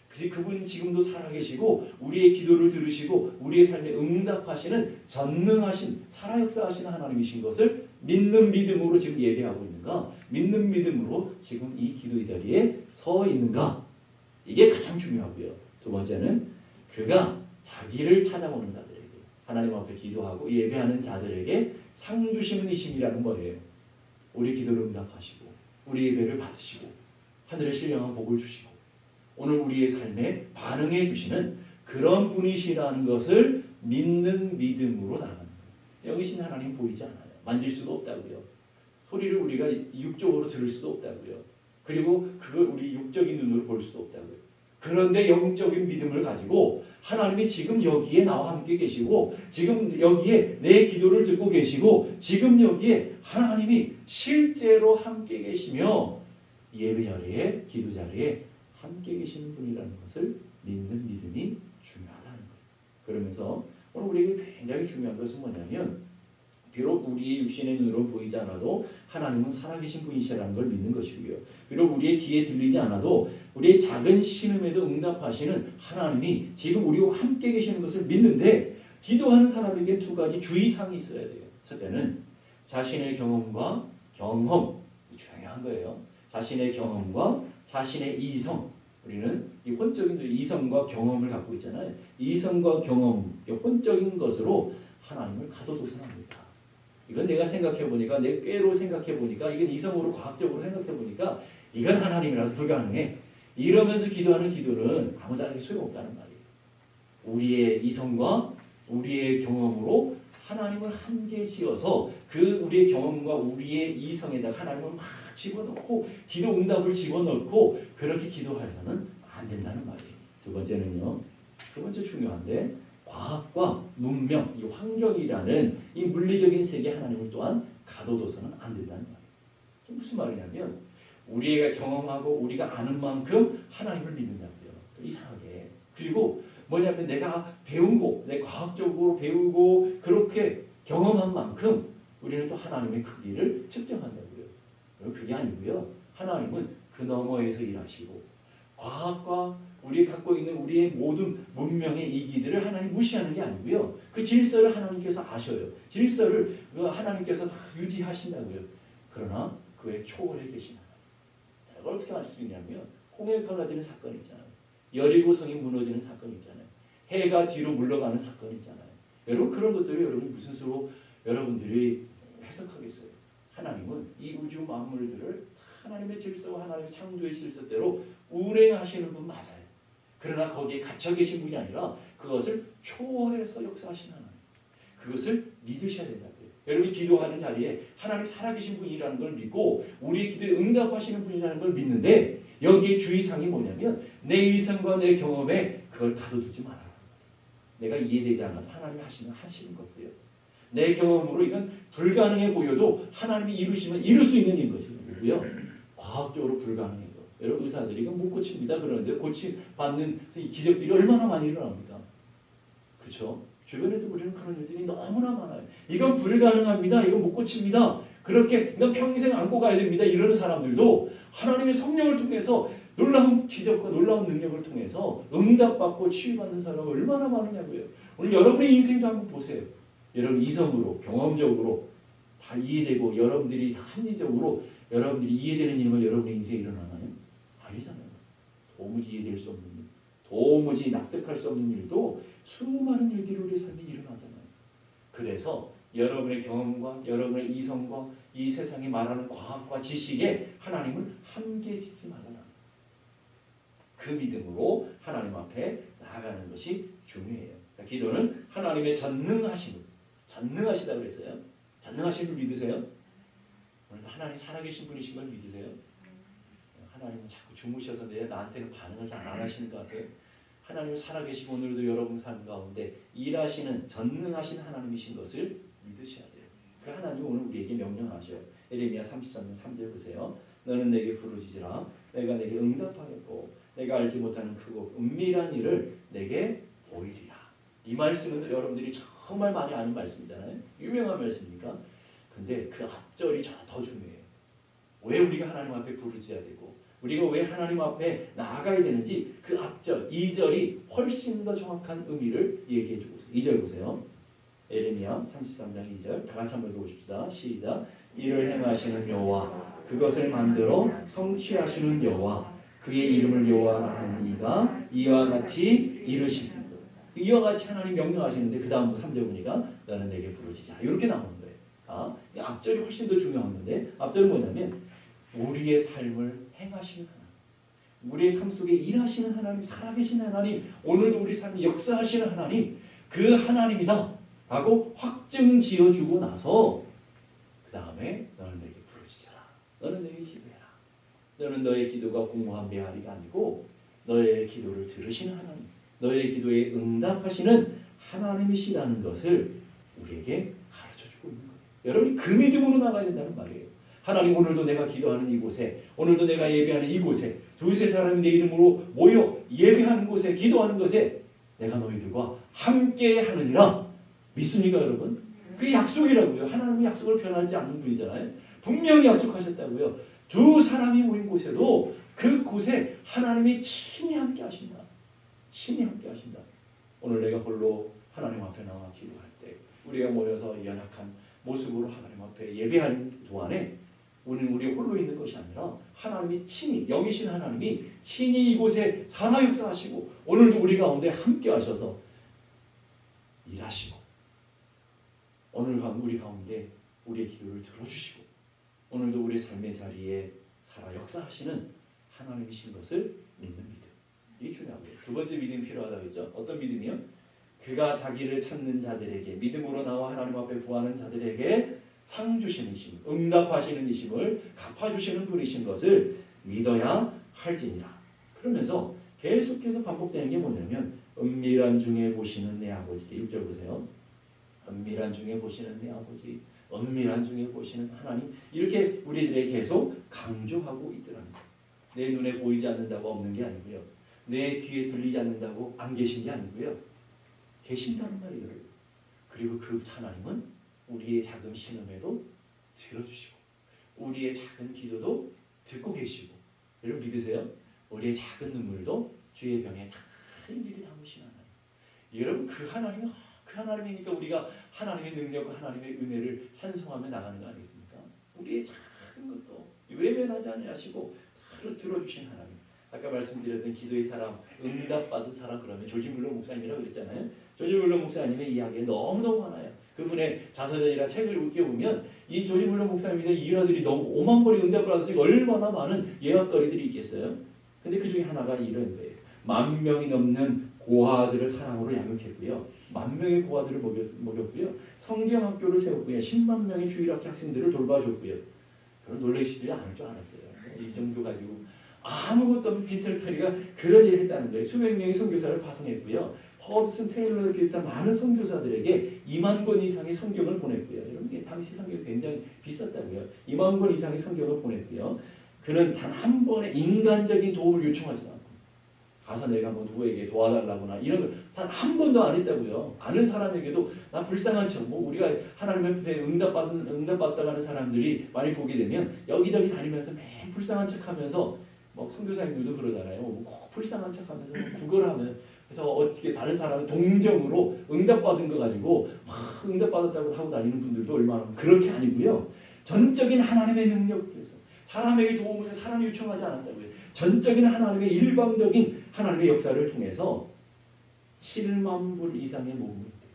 그분이 지금도 살아계시고 우리의 기도를 들으시고 우리의 삶에 응답하시는 전능하신 살아역사하시는 하나님이신 것을 믿는 믿음으로 지금 예배하고 있는가? 믿는 믿음으로 지금 이 기도의 자리에 서 있는가? 이게 가장 중요하고요. 두 번째는 그가 자기를 찾아오는 자들에게 하나님 앞에 기도하고 예배하는 자들에게 상 주시는 이심이라는 거예요. 우리 기도를 응답하시고 우리 예배를 받으시고 하늘의 신령한 복을 주시고 오늘 우리의 삶에 반응해 주시는 그런 분이시라는 것을 믿는 믿음으로 나가는 거예요. 여기 신 하나님 보이지 않아요. 만질 수도 없다고요. 소리를 우리가 육적으로 들을 수도 없다고요. 그리고 그걸 우리 육적인 눈으로 볼 수도 없다고요. 그런데 영적인 믿음을 가지고 하나님이 지금 여기에 나와 함께 계시고 지금 여기에 내 기도를 듣고 계시고 지금 여기에 하나님이 실제로 함께 계시며 예배 자리에 기도 자리에 함께 계시는 분이라는 것을 믿는 믿음이 중요하다는 거예요. 그러면서 오늘 우리에게 굉장히 중요한 것은 뭐냐면 비록 우리의 육신의 눈으로 보이지 않아도 하나님은 살아계신 분이시라는 걸 믿는 것이고요. 비록 우리의 귀에 들리지 않아도 우리의 작은 신음에도 응답하시는 하나님이 지금 우리와 함께 계시는 것을 믿는데 기도하는 사람에게 두 가지 주의사항이 있어야 돼요. 첫째는 자신의 경험과 경험, 중요한 거예요. 자신의 경험과 자신의 이성. 우리는 이 혼적인 이성과 경험을 갖고 있잖아요. 이성과 경험, 혼적인 것으로 하나님을 가둬둬서는 안 됩니다. 이건 내가 생각해보니까 내 꾀로 생각해보니까 이건 이성으로 과학적으로 생각해보니까 이건 하나님이라도 불가능해. 이러면서 기도하는 기도는 아무짝에 소용없다는 말이에요. 우리의 이성과 우리의 경험으로 하나님을 한계 지어서 그 우리의 경험과 우리의 이성에다가 하나님을 막 집어넣고 기도 응답을 집어넣고 그렇게 기도해서는 안 된다는 말이에요. 두 번째는요. 두 번째 중요한데 과학과 문명, 이 환경이라는 이 물리적인 세계 하나님을 또한 가둬둬서는 안 된다는 말이에요. 무슨 말이냐면 우리가 경험하고 우리가 아는 만큼 하나님을 믿는다고요. 이상하게. 그리고 뭐냐면 내가 배우고 내 과학적으로 배우고 그렇게 경험한 만큼 우리는 또 하나님의 크기를 측정한다고요. 그게 아니고요. 하나님은 그 너머에서 일하시고 과학과 우리 갖고 있는 우리의 모든 문명의 이기들을 하나님 무시하는 게 아니고요. 그 질서를 하나님께서 아셔요. 질서를 하나님께서 다 유지하신다고요. 그러나 그에 초월해 계시는 하나님. 이걸 어떻게 알 수 있냐면 홍해 갈라지는 사건 있잖아요. 여리고성이 무너지는 사건 있잖아요. 해가 뒤로 물러가는 사건 있잖아요. 여러분 그런 것들을 여러분 무슨 수로 여러분들이 해석하겠어요? 하나님은 이 우주 만물들을 하나님의 질서와 하나님의 창조의 질서대로 운행하시는 분 맞아요. 그러나 거기에 갇혀 계신 분이 아니라 그것을 초월해서 역사하시는 하나님. 그것을 믿으셔야 된다고요. 여러분이 기도하는 자리에 하나님 살아계신 분이라는 걸 믿고 우리의 기도에 응답하시는 분이라는 걸 믿는데 여기에 주의사항이 뭐냐면 내 이성과 내 경험에 그걸 가둬두지 말아라. 내가 이해되지 않아도 하나님이 하시는 거고요. 내 경험으로 이건 불가능해 보여도 하나님이 이루시면 이룰 수 있는 일 것이고요. 과학적으로 불가능해요. 여러분 의사들이 이건 못 고칩니다. 그러는데 고침받는 기적들이 얼마나 많이 일어납니까? 그렇죠? 주변에도 우리는 그런 일들이 너무나 많아요. 이건 불가능합니다. 이건 못 고칩니다. 그렇게 이건 평생 안고 가야 됩니다. 이러는 사람들도 하나님의 성령을 통해서 놀라운 기적과 놀라운 능력을 통해서 응답받고 치유받는 사람이 얼마나 많으냐고요. 오늘 여러분의 인생도 한번 보세요. 여러분 이성으로 경험적으로 다 이해되고 여러분들이 다 합리적으로 여러분들이 이해되는 일만 여러분의 인생에 일어나나요? 아니잖아요. 도무지 이해될 수 없는 일, 도무지 납득할 수 없는 일도 수많은 일들이 우리 삶에 일어나잖아요. 그래서 여러분의 경험과 여러분의 이성과 이 세상이 말하는 과학과 지식에 하나님을 한계 짓지 말아라. 그 믿음으로 하나님 앞에 나아가는 것이 중요해요. 그러니까 기도는 하나님의 전능하심을 전능하시다고 그랬어요. 전능하신 분 믿으세요? 오늘도 하나님 살아계신 분이신 걸 믿으세요? 하나님은 자꾸 주무셔서 나한테는 반응을 잘 안 하시는 것 같아요. 하나님 살아계시고 오늘도 여러분 삶 가운데 일하시는 전능하신 하나님이신 것을 믿으셔야 돼요. 그 하나님 오늘 우리에게 명령하셔요. 에레미야 33년 3절 보세요. 너는 내게 부르짖으라. 내가 내게 응답하겠고 내가 알지 못하는 크고 은밀한 일을 내게 보이리라. 이 말씀은 여러분들이 정말 많이 아는 말씀이잖아요. 유명한 말씀입니까? 근데 그 앞절이 더 중요해요. 왜 우리가 하나님 앞에 부르짖어야 되고 우리가 왜 하나님 앞에 나아가야 되는지 그 앞절 2절이 훨씬 더 정확한 의미를 얘기해 주고 있어요. 2절 보세요. 에레미야 33장 2절 다 같이 한번 읽어보십시다. 시작. 이를 행하시는 여호와 그것을 만들어 성취하시는 여호와 그의 이름을 여호와라는 이가 이와 같이 이르시는 것. 이와 같이 하나님 명령하시는데 그 다음 3절 보니까 너는 내게 부르짖으라. 이렇게 나오는 거예요. 이 앞절이 훨씬 더 중요한 건데 앞절은 뭐냐면 우리의 삶을 행하시는 하나님, 우리의 삶 속에 일하시는 하나님, 살아계신 하나님, 오늘도 우리 삶에 역사하시는 하나님, 그 하나님이다 라고 확증 지어주고 나서 그 다음에 너는 내게 부르짖어라. 너는 내게 기도해라. 너는 너의 기도가 공허한 메아리가 아니고 너의 기도를 들으시는 하나님, 너의 기도에 응답하시는 하나님이시라는 것을 우리에게 가르쳐주고 있는 거예요. 여러분이 그 믿음으로 나가야 된다는 말이에요. 하나님 오늘도 내가 기도하는 이곳에 오늘도 내가 예배하는 이곳에 두세 사람이 내 이름으로 모여 예배하는 곳에 기도하는 곳에 내가 너희들과 함께 하느니라. 믿습니까 여러분? 그게 약속이라고요. 하나님은 약속을 변하지 않는 분이잖아요. 분명히 약속하셨다고요. 두 사람이 모인 곳에도 그 곳에 하나님이 친히 함께 하신다. 친히 함께 하신다. 오늘 내가 홀로 하나님 앞에 나와 기도할 때 우리가 모여서 연약한 모습으로 하나님 앞에 예배하는 동안에 우리는 우리 홀로 있는 것이 아니라 하나님이 친히 영이신 하나님이 친히 이곳에 살아 역사하시고 오늘도 우리 가운데 함께 하셔서 일하시고 오늘 우리 가운데 우리의 기도를 들어주시고 오늘도 우리 삶의 자리에 살아 역사하시는 하나님이신 것을 믿는 믿음. 이게 중요하고요. 두 번째 믿음이 필요하다고 했죠. 어떤 믿음이요? 그가 자기를 찾는 자들에게 믿음으로 나와 하나님 앞에 구하는 자들에게 상 주시는 이심, 응답하시는 이심을 갚아주시는 분이신 것을 믿어야 할지니라. 그러면서 계속해서 반복되는 게 뭐냐면 은밀한 중에 보시는 내 아버지. 6절 보세요. 은밀한 중에 보시는 내 아버지, 은밀한 중에 보시는 하나님, 이렇게 우리들에게 계속 강조하고 있더랍니다. 내 눈에 보이지 않는다고 없는 게 아니고요, 내 귀에 들리지 않는다고 안 계신 게 아니고요, 계신다는 말이에요. 그리고 그 하나님은 우리의 작은 신음에도 들어주시고 우리의 작은 기도도 듣고 계시고, 여러분 믿으세요? 우리의 작은 눈물도 주의 병에 다 일일이 담으신 하나님. 여러분 그 하나님이니까 우리가 하나님의 능력과 하나님의 은혜를 찬송하며 나가는 거 아니겠습니까? 우리의 작은 것도 외면하지 아니하시고 들어주신 하나님. 아까 말씀드렸던 기도의 사람, 응답받은 사람, 그러면 조지 물러 목사님이라고 그랬잖아요. 조지 물러 목사님의 이야기가 너무너무 많아요. 그분의 자서전이라 책을 읽어보면 이 조지 물러 목사님의 일화들이 너무 5만 번이 응답을 받았으니 얼마나 많은 예화거리들이 있겠어요. 근데 그 중에 하나가 이런 거예요. 10,000명이 넘는 고아들을 사랑으로 양육했고요. 10,000명의 고아들을 먹였고요. 성경학교를 세웠고요. 10만 명의 주일학교 학생들을 돌봐줬고요. 그런 놀라시지 않을 줄 알았어요. 이 정도 가지고 아무것도 없는 빈털터리가 그런 일을 했다는 거예요. 수백 명의 선교사를 파송했고요. 허드슨 테일러를 비롯한 많은 선교사들에게 2만 권 이상의 성경을 보냈고요. 여러분, 당시 성경이 굉장히 비쌌다고요. 2만 권 이상의 성경을 보냈고요. 그는 단 한 번의 인간적인 도움을 요청하지 않고 가서 내가 뭐 누구에게 도와달라거나 이런 걸 단 한 번도 안 했다고요. 아는 사람에게도 나 불쌍한 척, 뭐 우리가 하나님 앞에 응답받다고 하는 사람들이 많이 보게 되면 여기저기 다니면서 매일 불쌍한 척하면서 뭐 선교사님들도 그러잖아요. 꼭 불쌍한 척하면서 구걸하면, 그래서 어떻게 다른 사람을 동정으로 응답받은 거 가지고 막 응답받았다고 하고 다니는 분들도 얼마나, 그렇게 아니고요. 전적인 하나님의 능력에서 사람에게 도움을 사람이 요청하지 않았다고요. 전적인 하나님의 일방적인 하나님의 역사를 통해서 7만 불 이상의 모금을 했대요.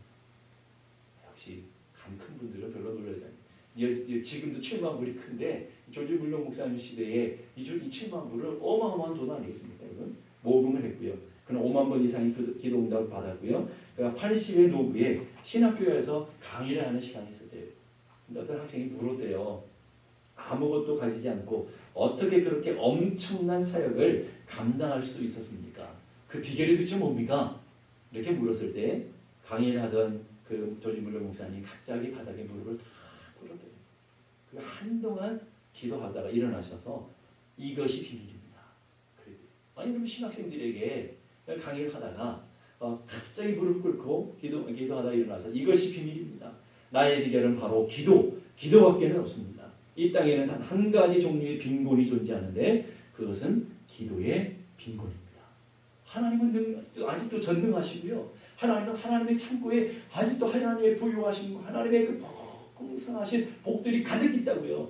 역시 간 큰 분들은 별로 놀라지 않아요. 지금도 7만 불이 큰데 조지 물러 목사님 시대에 이 7만 불은 어마어마한 돈 아니겠습니까? 여러분? 모금을 했고요. 그는 5만 번 이상의 기도 응답을 받았고요. 그러니까 80의 노부에 신학교에서 강의를 하는 시간이 있었대요. 근데 어떤 학생이 물었대요. 아무것도 가지지 않고 어떻게 그렇게 엄청난 사역을 감당할 수 있었습니까? 그 비결이 도대체 뭡니까? 이렇게 물었을 때 강의를 하던 그 조지 물러 목사님 갑자기 바닥에 무릎을 탁 꿇었대요. 그 한동안 기도하다가 일어나셔서 이것이 비밀입니다. 그래요. 아니 그럼 신학생들에게 강의를 하다가 갑자기 무릎 꿇고 기도하다 일어나서 이것이 비밀입니다. 나의 비결은 바로 기도밖에는 없습니다. 이 땅에는 단 한 가지 종류의 빈곤이 존재하는데 그것은 기도의 빈곤입니다. 하나님은 아직도 전능하시고요. 하나님은 하나님의 창고에 아직도 하나님의 부유하신 하나님의 그 풍성하신 복들이 가득 있다고요.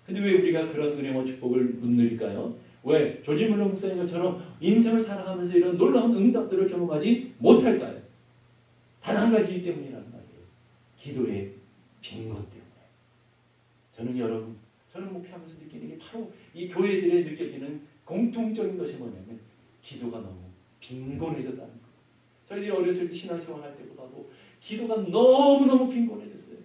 근데 왜 우리가 그런 은혜와 축복을 못 누릴까요? 왜 조지 물러 목사님처럼 인생을 살아가면서 이런 놀라운 응답들을 경험하지 못할까요? 단 한 가지 때문이라는 말이에요. 기도의 빈곤 때문에. 저는 목회하면서 느끼는 게 바로 이 교회들에 느껴지는 공통적인 것이 뭐냐면 기도가 너무 빈곤해졌다는 거예요. 저희들이 어렸을 때 신앙생활할 때보다도 기도가 너무너무 빈곤해졌어요.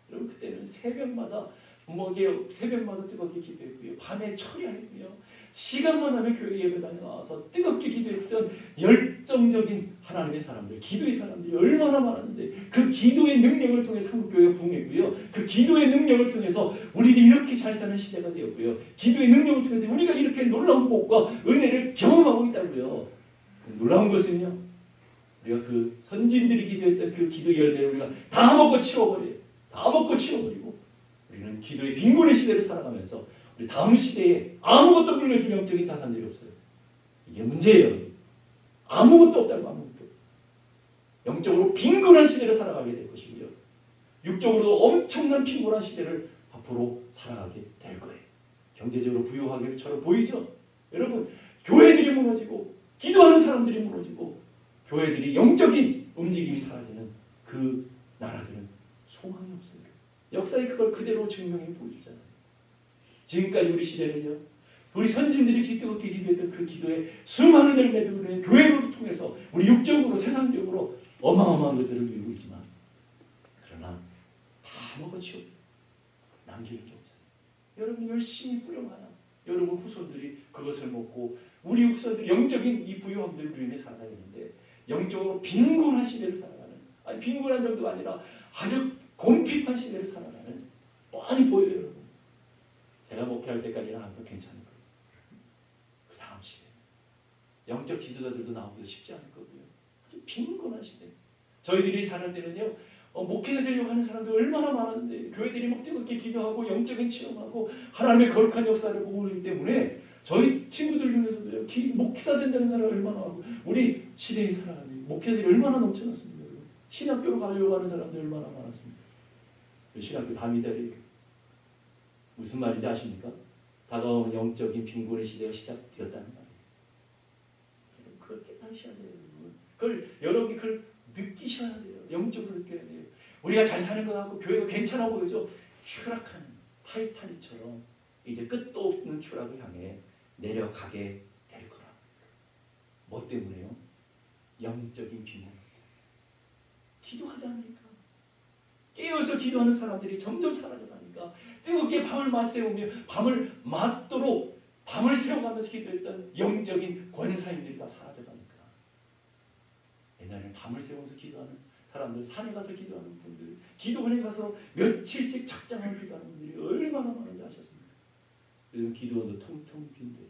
여러분 그때는 새벽마다 뜨겁게 기도했고요. 밤에 철야했고요. 시간만 하면 교회 예배당에 나와서 뜨겁게 기도했던 열정적인 하나님의 사람들, 기도의 사람들이 얼마나 많았는데 그 기도의 능력을 통해서 한국교회가 부흥했고요. 그 기도의 능력을 통해서 우리들이 이렇게 잘 사는 시대가 되었고요. 기도의 능력을 통해서 우리가 이렇게 놀라운 복과 은혜를 경험하고 있다고요. 그 놀라운 것은요. 우리가 그 선진들이 기도했던 그 기도 열매를 우리가 다 먹고 치워버려요. 다 먹고 치워버리고 우리는 기도의 빈곤의 시대를 살아가면서 우리 다음 시대에 아무것도 물려줄 영적인 자산들이 없어요. 이게 문제예요. 아무것도 없다고, 아무것도. 영적으로 빈곤한 시대를 살아가게 될 것이고요. 육적으로도 엄청난 빈곤한 시대를 앞으로 살아가게 될 거예요. 경제적으로 부유하게처럼 보이죠? 여러분, 교회들이 무너지고 기도하는 사람들이 무너지고 교회들이 영적인 움직임이 사라지는 그 나라들은 소망이 없어요. 역사에 그걸 그대로 증명해 보여주잖아요. 지금까지 우리 시대는요, 우리 선진들이 뜨겁게 기도했던 그 기도에 수많은 열매들을 우리는 교회를 통해서 우리 육적으로 세상적으로 어마어마한 것들을 누리고 있지만 그러나 다 먹어치우고 남기는 게 없어요. 여러분 열심히 뿌려놔야 여러분 후손들이 그것을 먹고 우리 후손들이 영적인 이 부유함들을 누리며 살아야 되는데 영적으로 빈곤한 시대를 살아가는, 아니 빈곤한 정도가 아니라 아주 곰핍한 시대를 살아가는 뻔히 보여요. 여러분 제가 목회할 때까지는 아무도 괜찮은 거예요. 그 다음 시대 영적 지도자들도 나오기도 쉽지 않을 거고요. 아주 빈곤한 시대. 저희들이 살할 때는요 목회자 되려고 하는 사람들 얼마나 많았는데 교회들이 막 뜨겁게 기도하고 영적인 체험하고 하나님의 거룩한 역사를 보고 있기 때문에 저희 친구들 중에서도요 목사 된다는 사람이 얼마나 하고 우리 시대에 살아가는 목회자들이 얼마나 넘쳐났습니다. 신학교로 가려고 하는 사람들 얼마나 많았습니다. 신학교 다 미달이에요. 무슨 말인지 아십니까? 다가오는 영적인 빈곤의 시대가 시작되었다는 말이에요. 그걸 깨달으셔야 돼요. 여러분이 그걸 느끼셔야 돼요. 영적으로 느껴야 돼요. 우리가 잘 사는 것 같고 교회가 괜찮아 보이죠? 추락하는 타이타닉처럼 이제 끝도 없는 추락을 향해 내려가게 될 거라. 뭐 때문에요? 영적인 빈곤. 기도하지 않습니까? 깨어서 기도하는 사람들이 점점 사라져가니까 뜨겁게 밤을 맞세우며 밤을 맞도록 밤을 새워가면서 기도했던 영적인 권사님들이 다 사라져가니까 옛날에는 밤을 새우면서 기도하는 사람들, 산에 가서 기도하는 분들, 기도원에 가서 며칠씩 작정하고 기도하는 분들이 얼마나 많은지 아셨습니까? 요즘 기도원도 텅텅 빈대요.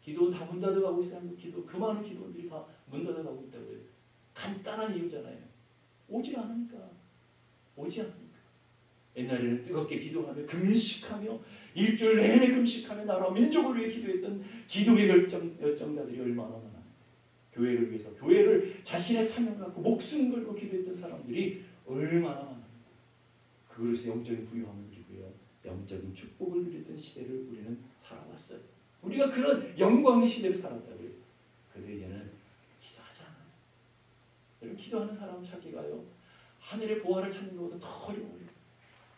기도원 다 문 닫아가고 있어요. 그 많은 기도원들이 다 문 닫아가고 있다고 해요. 간단한 이유잖아요. 오지 않으니까. 옛날에는 뜨겁게 기도하며 금식하며 일주일 내내 금식하며 나라 민족을 위해 기도했던 기도의 열정자들이 얼마나 많아요. 교회를 위해서 교회를 자신의 사명 갖고 목숨 걸고 기도했던 사람들이 얼마나 많아요. 그것이 영적인 부유함을 누리고요. 영적인 축복을 누렸던 시대를 우리는 살아왔어요. 우리가 그런 영광의 시대를 살았다고요. 그런데 이제는 기도하지 않아요. 여러분 기도하는 사람 찾기가요. 하늘의 보화를 찾는 것보다 더 어려워요.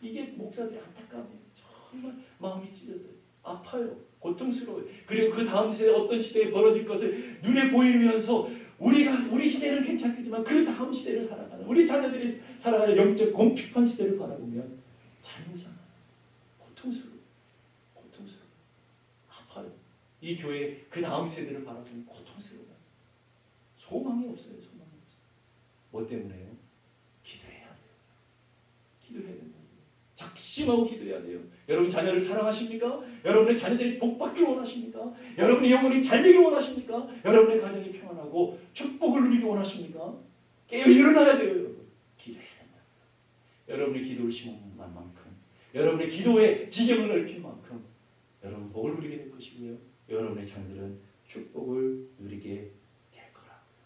이게 목사들이 안타까워요. 정말 마음이 찢어져요. 아파요. 고통스러워요. 그리고 그 다음 시대에 어떤 시대에 벌어질 것을 눈에 보이면서 우리 시대는 괜찮겠지만 그 다음 시대를 살아가는 우리 자녀들이 살아갈 영적 공핍한 시대를 바라보면 잘못잖아요. 고통스러워요. 아파요. 이 교회 그 다음 세대를 바라보면 고통스러워요. 소망이 없어요. 뭐 때문에요? 기도해야 된다. 작심하고 기도해야 돼요. 여러분 자녀를 사랑하십니까? 여러분의 자녀들이 복받기를 원하십니까? 여러분의 영혼이 잘되기를 원하십니까? 여러분의 가정이 평안하고 축복을 누리기 원하십니까? 깨어 일어나야 돼요. 여러분 기도해야 된다. 여러분의 기도를 심어놓은 만큼 여러분의 기도의 지경을 넓힌 만큼 여러분 복을 누리게 될 것이고요. 여러분의 자녀들은 축복을 누리게 될 거라고요.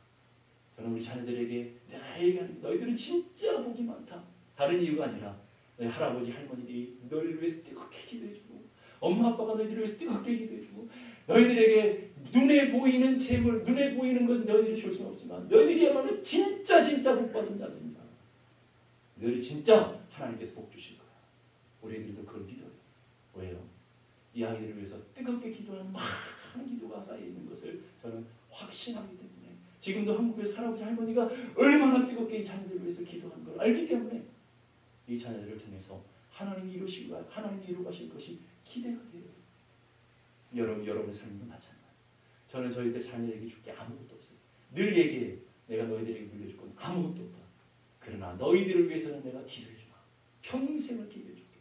저는 우리 자녀들에게 늘 얘기하는 너희들은 진짜 복이 많다. 다른 이유가 아니라 너희 할아버지 할머니들이 너희를 위해서 뜨겁게 기도해주고 엄마 아빠가 너희들을 위해서 뜨겁게 기도해주고 너희들에게 눈에 보이는 재물, 눈에 보이는 건 너희들이 줄 수는 없지만 너희들이야말로 진짜 복받은 자들입니다. 너희들이 진짜 하나님께서 복 주실 거야. 우리들도 그걸 믿어요. 왜요? 이 아이들을 위해서 뜨겁게 기도하는 많은 기도가 쌓여있는 것을 저는 확신하기 때문에 지금도 한국에서 할아버지 할머니가 얼마나 뜨겁게 이 자녀들을 위해서 기도하는 걸 알기 때문에 이 자녀들을 통해서 하나님이 이루가실 것이 기대가 돼요. 여러분의 삶도 마찬가지. 저는 저희들 자녀에게 줄 게 아무것도 없어요. 늘 얘기해요. 내가 너희들에게 물려줄 건 아무것도 없다. 그러나 너희들을 위해서는 내가 기도해주마. 평생을 기도해줄게.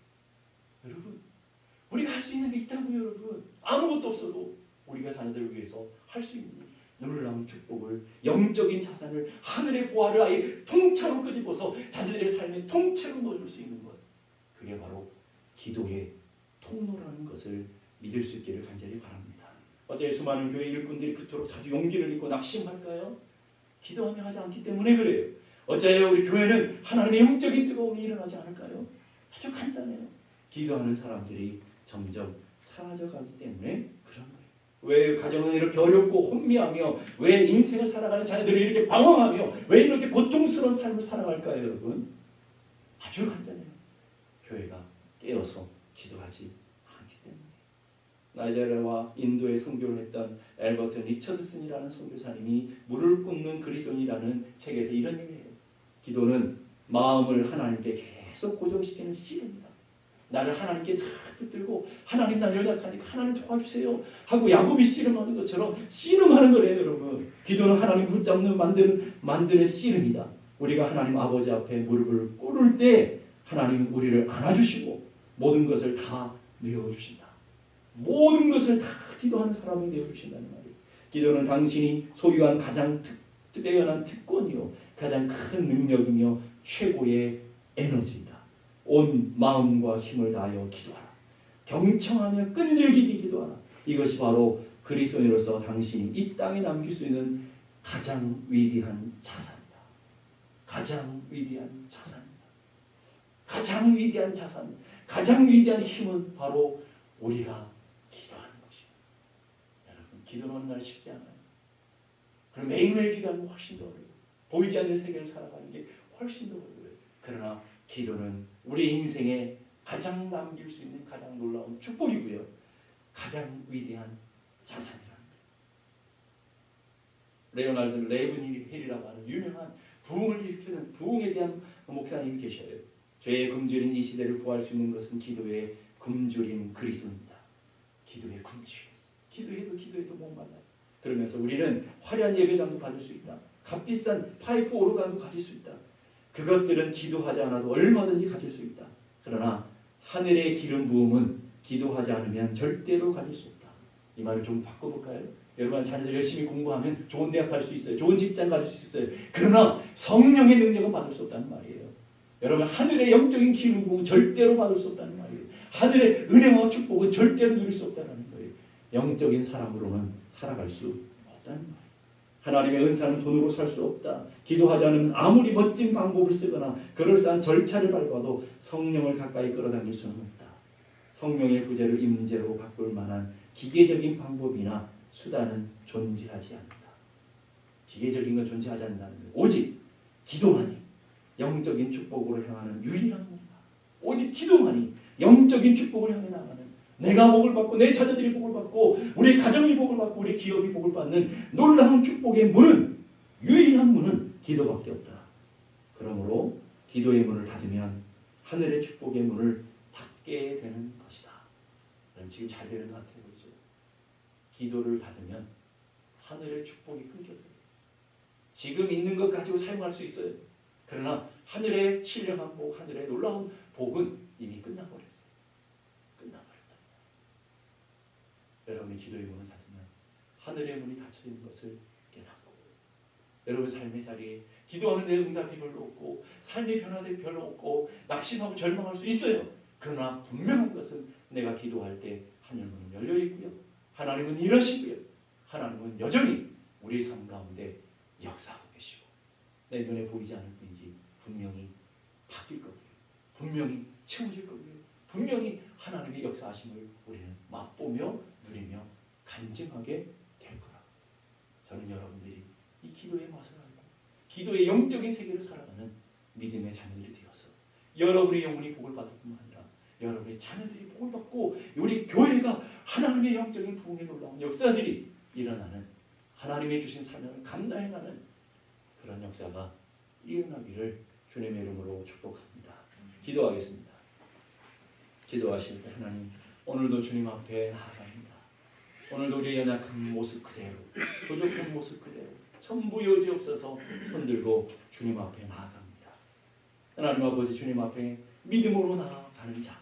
여러분 우리가 할 수 있는 게 있다고요. 여러분 아무것도 없어도 우리가 자녀들을 위해서 할 수 있는 놀라운 축복을 영적인 자산을 하늘의 보화를 아예 통째로 끄집어서 자녀들의 삶에 통째로 넣어줄 수 있는 것 그게 바로 기도의 통로라는 것을 믿을 수 있기를 간절히 바랍니다. 어제 수많은 교회 일꾼들이 그토록 자주 용기를 잃고 낙심할까요? 기도하며 하지 않기 때문에 그래요. 어째 우리 교회는 하나님의 영적인 뜨거움이 일어나지 않을까요? 아주 간단해요. 기도하는 사람들이 점점 사라져가기 때문에 그런 거예요. 왜 가정은 이렇게 어렵고 혼미하며 왜 인생을 살아가는 자녀들이 이렇게 방황하며 왜 이렇게 고통스러운 삶을 살아갈까요? 여러분 아주 간단해요. 교회가 깨어서 기도하지 않기 때문에 나이지리아와 인도에 선교를 했던 엘버트 리처드슨이라는 선교사님이 물을 굽는 그리스도인이라는 책에서 이런 얘기를 해요. 기도는 마음을 하나님께 계속 고정시키는 씨름입니다. 나를 하나님께 다 붙들고 하나님 나 연약하니까 하나님 도와주세요 하고 야곱이 씨름하는 것처럼 씨름하는 거래요. 여러분, 기도는 하나님 붙잡는 만드는 씨름이다. 우리가 하나님 아버지 앞에 무릎을 꿇을 때 하나님은 우리를 안아주시고 모든 것을 다 내어주신다. 모든 것을 다 기도하는 사람이 내어주신다는 말이에요. 기도는 당신이 소유한 가장 뛰어난 특권이요 가장 큰 능력이며 최고의 에너지이다. 온 마음과 힘을 다하여 기도하라. 경청하며 끈질기게 기도하라. 이것이 바로 그리스도인으로서 당신이 이 땅에 남길 수 있는 가장 위대한 자산이다. 가장 위대한 자산이다. 가장 위대한 자산, 가장 위대한 힘은 바로 우리가 기도하는 것입니다. 여러분, 기도하는 날 쉽지 않아요. 그럼 매일매일 기도하는 건 훨씬 더 어려워요. 보이지 않는 세계를 살아가는 게 훨씬 더 어려워요. 그러나 기도는 우리 인생에 가장 남길 수 있는 가장 놀라운 축복이고요. 가장 위대한 자산이랍니다. 레오날드 레이븐힐이라고 하는 유명한 부흥을 일으키는 부흥에 대한 목사님이 계셔요. 죄의 굶주린 이 시대를 구할 수 있는 것은 기도의 굶주린 그리스도입니다. 기도의 굶주렸어. 기도해도 못 말라요. 그러면서 우리는 화려한 예배당도 가질 수 있다. 값비싼 파이프 오르간도 가질 수 있다. 그것들은 기도하지 않아도 얼마든지 가질 수 있다. 그러나 하늘의 기름 부음은 기도하지 않으면 절대로 가질 수 없다. 이 말을 좀 바꿔볼까요? 여러분, 자녀들 열심히 공부하면 좋은 대학 갈 수 있어요. 좋은 직장 가질 수 있어요. 그러나 성령의 능력은 받을 수 없다는 말이에요. 여러분, 하늘의 영적인 기름 부음은 절대로 받을 수 없다는 말이에요. 하늘의 은혜와 축복은 절대로 누릴 수 없다는 거예요. 영적인 사람으로는 살아갈 수 없다는 거예요. 하나님의 은사는 돈으로 살 수 없다. 기도하지 않으면 아무리 멋진 방법을 쓰거나 그럴싸한 절차를 밟아도 성령을 가까이 끌어당길 수는 없다. 성령의 부재를 임재로 바꿀 만한 기계적인 방법이나 수단은 존재하지 않는다. 기계적인 건 존재하지 않는다는 거예요. 오직 기도만이 영적인 축복으로 향하는 유일한 문이다. 오직 기도만이 영적인 축복을 향해 나가는, 내가 복을 받고 내 자녀들이 복을 받고 우리 가정이 복을 받고 우리 기업이 복을 받는 놀라운 축복의 문은, 유일한 문은 기도밖에 없다. 그러므로 기도의 문을 닫으면 하늘의 축복의 문을 닫게 되는 것이다. 지금 잘 되는 것 같아요. 그렇죠? 기도를 닫으면 하늘의 축복이 끊겨져요. 지금 있는 것 가지고 사용할 수 있어요. 그러나 하늘의 신령한 복, 하늘의 놀라운 복은 이미 끝나버렸어요. 끝나버렸다. 여러분이 기도의 문을 닫으면 하늘의 문이 닫혀 있는 것을 깨닫고, 여러분 삶의 자리에 기도하는 데 응답이 별로 없고 삶의 변화도 별로 없고 낙심하고 절망할 수 있어요. 그러나 분명한 것은 내가 기도할 때 하늘문은 열려 있고요. 하나님은 일하시고요. 하나님은 여전히 우리 삶 가운데 역사하고 계시고, 내 눈에 보이지 않을 뿐이지 분명히 바뀔 거고요. 분명히 채워질 거고요. 분명히 하나님의 역사하심을 우리는 맛보며 누리며 간증하게 될 거라고. 저는 여러분들이 이 기도의 맛을 알고 기도의 영적인 세계를 살아가는 믿음의 자녀들이 되어서 여러분의 영혼이 복을 받을 뿐만 아니라 여러분의 자녀들이 복을 받고 우리 교회가 하나님의 영적인 부흥에 놀라운 역사들이 일어나는, 하나님의 주신 사명을 감당해가는 그런 역사가 일어나기를 주님의 이름으로 축복합니다. 기도하겠습니다. 기도하실 때 하나님, 오늘도 주님 앞에 나아갑니다. 오늘도 우리의 연약한 모습 그대로, 부족한 모습 그대로 전부 여지없어서 손들고 주님 앞에 나아갑니다. 하나님 아버지, 주님 앞에 믿음으로 나아가는 자,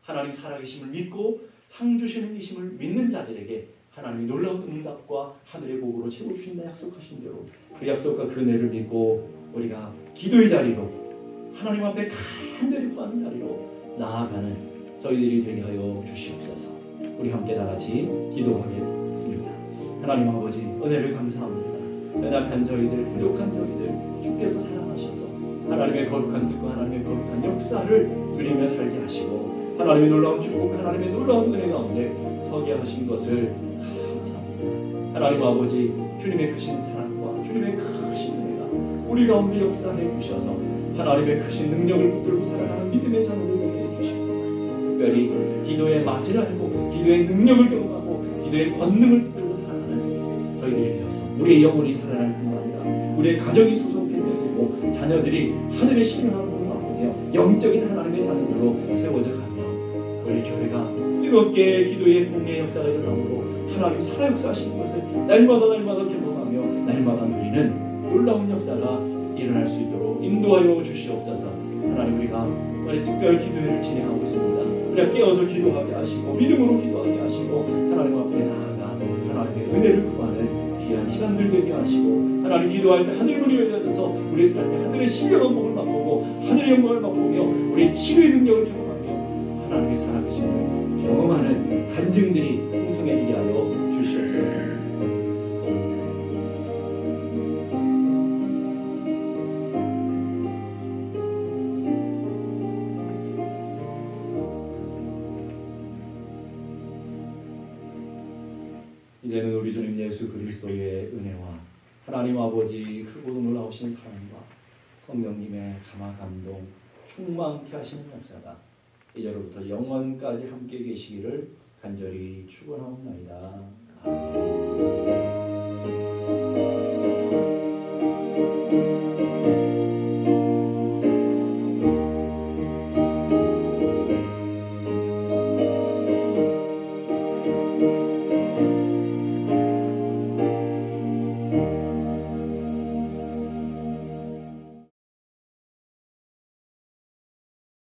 하나님 살아계심을 믿고 상 주시는 이심을 믿는 자들에게 하나님이 놀라운 응답과 하늘의 복으로 채워주신다 약속하신 대로 그 약속과 그 은혜를 믿고 우리가 기도의 자리로, 하나님 앞에 간절히 구하는 자리로 나아가는 저희들이 되게 하여 주시옵소서. 우리 함께 다같이 기도하겠습니다. 하나님 아버지, 은혜를 감사합니다. 연약한 저희들, 부족한 저희들 주께서 사랑하셔서 하나님의 거룩한 뜻과 하나님의 거룩한 역사를 누리며 살게 하시고 하나님의 놀라운 축복, 하나님의 놀라운 은혜 가운데 서게 하신 것을 감사합니다. 하나님 아버지, 주님의 크신 사랑과 주님의 크신 은혜가 우리 가운데 역사해 주셔서 하나님의 크신 능력을 붙들고 살아가는 믿음의 자녀들 되게 해주시고 특별히 기도의 맛을 알고 기도의 능력을 경험하고 기도의 권능을 붙들고 살아가는 저희들이 되어서 우리의 영혼이 살아날 뿐만 아니라 우리의 가정이 소속해 되어지고 자녀들이 하늘의 신령한 복을 맛보며 영적인 하나님의 자녀들로 세워져 가며 우리 교회가 뜨겁게 기도의 국리의 역사가 일어나므로 하나님 살아 역사하시는 것을 날마다 경험하며 날마다 누리는 놀라운 역사가 일어날 수 있도록 인도하여 주시옵소서. 하나님, 우리가 특별 기도회를 진행하고 있습니다. 우리가 깨어서 기도하게 하시고 믿음으로 기도하게 하시고 하나님 앞에 나아가 하나님의 은혜를 구하는 귀한 시간들 되게 하시고 하나님 기도할 때 하늘 문이 열려져서 우리의 삶에 하늘의 신령한 복을 맛보고 하늘의 영광을 맛보며 우리의 치유의 능력을 경험하며 하나님의 살아계심을 경험하는 간증들이 풍성해지게 하여 주시옵소서. 이제는 우리 주님 예수 그리스도의 은혜와 하나님 아버지 크고 놀라우신 사랑과 성령님의 감화 감동 충만케 하시는 역사가 이제로부터 영원까지 함께 계시기를 간절히 축원하옵나이다. 아멘.